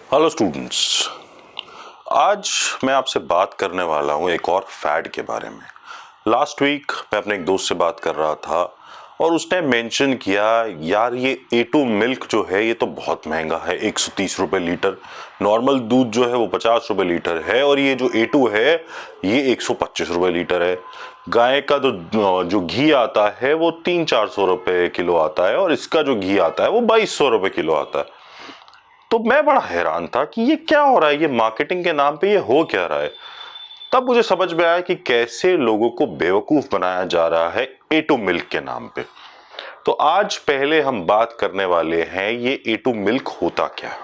Hello students, आज मैं आपसे बात करने वाला हूँ एक और फैड के बारे में। लास्ट वीक मैं अपने एक दोस्त से बात कर रहा था और उसने मेंशन किया, यार ये A2 मिल्क जो है ये तो बहुत महंगा है, 130 रुपये लीटर। नॉर्मल दूध जो है वो 50 रुपये लीटर है और ये जो A2 है ये 125 रुपये लीटर है। गाय का जो घी आता है वो 300-400 रुपये किलो आता है और इसका जो घी आता है वो 2200 रुपये किलो आता है। तो मैं बड़ा हैरान था कि ये क्या हो रहा है, ये मार्केटिंग के नाम पे ये हो क्या रहा है। तब मुझे समझ में आया कि कैसे लोगों को बेवकूफ बनाया जा रहा है A2 मिल्क के नाम पे। तो आज पहले हम बात करने वाले हैं ये A2 मिल्क होता क्या।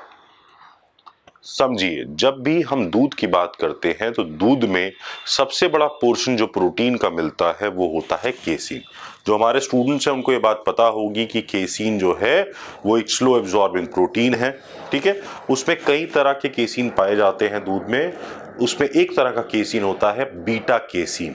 समझिए, जब भी हम दूध की बात करते हैं तो दूध में सबसे बड़ा पोर्शन जो प्रोटीन का मिलता है वो होता है केसीन। जो हमारे स्टूडेंट्स हैं उनको ये बात पता होगी कि केसीन जो है वो एक स्लो एब्जॉर्बिंग प्रोटीन है। ठीक है, उसमें कई तरह के केसीन पाए जाते हैं दूध में। उसमें एक तरह का केसीन होता है बीटा केसीन।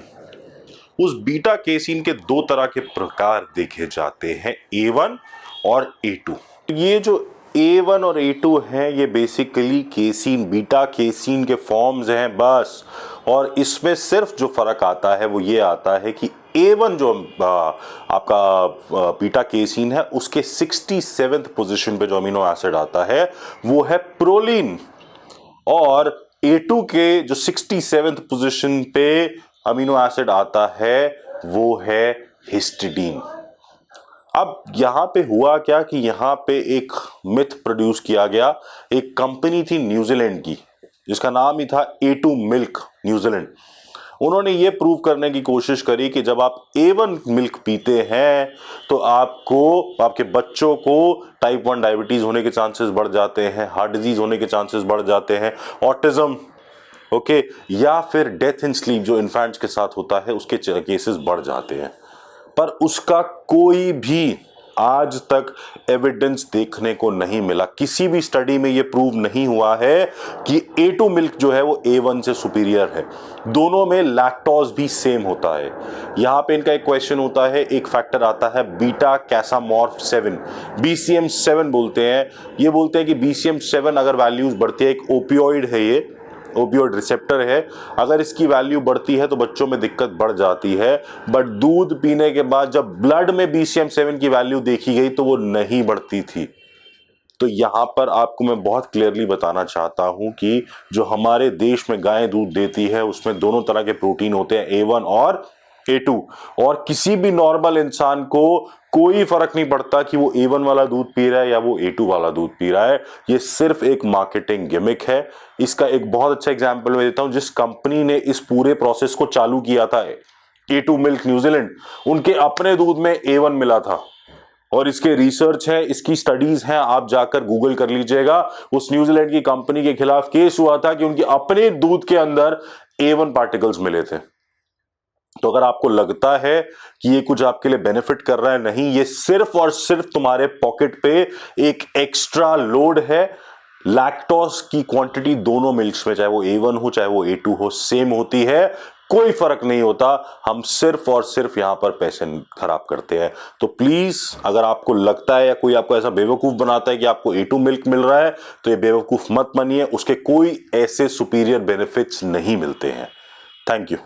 उस बीटा केसीन के दो तरह के प्रकार देखे जाते हैं, A1 और A2। ये जो A1 और A2 हैं ये बेसिकली केसीन, बीटा केसीन के फॉर्म्स हैं बस। और इसमें सिर्फ जो फर्क आता है वो ये आता है कि A1 जो आपका बीटा केसीन है उसके 67th पोजीशन पे जो अमीनो एसिड आता है वो है प्रोलीन, और A2 के जो 67th पोजीशन पे अमीनो एसिड आता है वो है हिस्टिडीन। अब यहां पे हुआ क्या कि यहां पे एक मिथ प्रोड्यूस किया गया। एक कंपनी थी न्यूजीलैंड की जिसका नाम ही था A2 मिल्क न्यूजीलैंड। उन्होंने ये प्रूव करने की कोशिश करी कि जब आप A1 मिल्क पीते हैं तो आपके बच्चों को टाइप 1 डायबिटीज होने के चांसेस बढ़ जाते हैं, हार्ट डिजीज होने के चांसेस बढ़ जाते हैं, ऑटिज्म, ओके, या फिर डेथ इन स्लीप जो इन्फेंट्स के साथ होता है उसके केसेस बढ़ जाते हैं। पर उसका कोई भी आज तक एविडेंस देखने को नहीं मिला। किसी भी स्टडी में यह प्रूव नहीं हुआ है कि A2 मिल्क जो है वो A1 से सुपीरियर है। दोनों में लैक्टोज भी सेम होता है। यहां पे इनका एक क्वेश्चन होता है, एक फैक्टर आता है बीटा कैसामॉर्फ 7, BCM7 बोलते हैं। ये बोलते हैं कि BCM7 अगर वैल्यूज बढ़ती है, एक ओपियोइड है, ये ओपियोइड रिसेप्टर है, अगर इसकी वैल्यू बढ़ती है तो बच्चों में दिक्कत बढ़ जाती है। बट दूध पीने के बाद जब ब्लड में BCM7 की वैल्यू देखी गई तो वो नहीं बढ़ती थी। तो यहां पर आपको मैं बहुत क्लियरली बताना चाहता हूं कि जो हमारे देश में गाय दूध देती है उसमें दोनों तरह के प्रोटीन होते हैं, A1 और A2। और किसी भी नॉर्मल इंसान को कोई फर्क नहीं पड़ता कि वो A1 वाला दूध पी रहा है या वो A2 वाला दूध पी रहा है। ये सिर्फ एक मार्केटिंग गिमिक है। इसका एक बहुत अच्छा एग्जांपल मैं देता हूं। जिस कंपनी ने इस पूरे प्रोसेस को चालू किया था, A2 मिल्क न्यूजीलैंड, उनके अपने दूध में A1 मिला था और इसके रिसर्च है, इसकी स्टडीज हैं, आप जाकर गूगल कर लीजिएगा। उस न्यूजीलैंड की कंपनी के खिलाफ केस हुआ था कि उनके अपने दूध के अंदर A1 पार्टिकल्स मिले थे। तो अगर आपको लगता है कि ये कुछ आपके लिए बेनिफिट कर रहा है, नहीं, ये सिर्फ और सिर्फ तुम्हारे पॉकेट पे एक एक्स्ट्रा लोड है। लैक्टोज की क्वांटिटी दोनों मिल्क्स में, चाहे वो A1 हो चाहे वो A2 हो, सेम होती है, कोई फर्क नहीं होता। हम सिर्फ और सिर्फ यहां पर पैसे खराब करते हैं। तो प्लीज, अगर आपको लगता है या कोई आपको ऐसा बेवकूफ बनाता है कि आपको A2 मिल्क मिल रहा है तो ये बेवकूफ मत बनिए। उसके कोई ऐसे सुपीरियर बेनिफिट्स नहीं मिलते हैं। Thank you.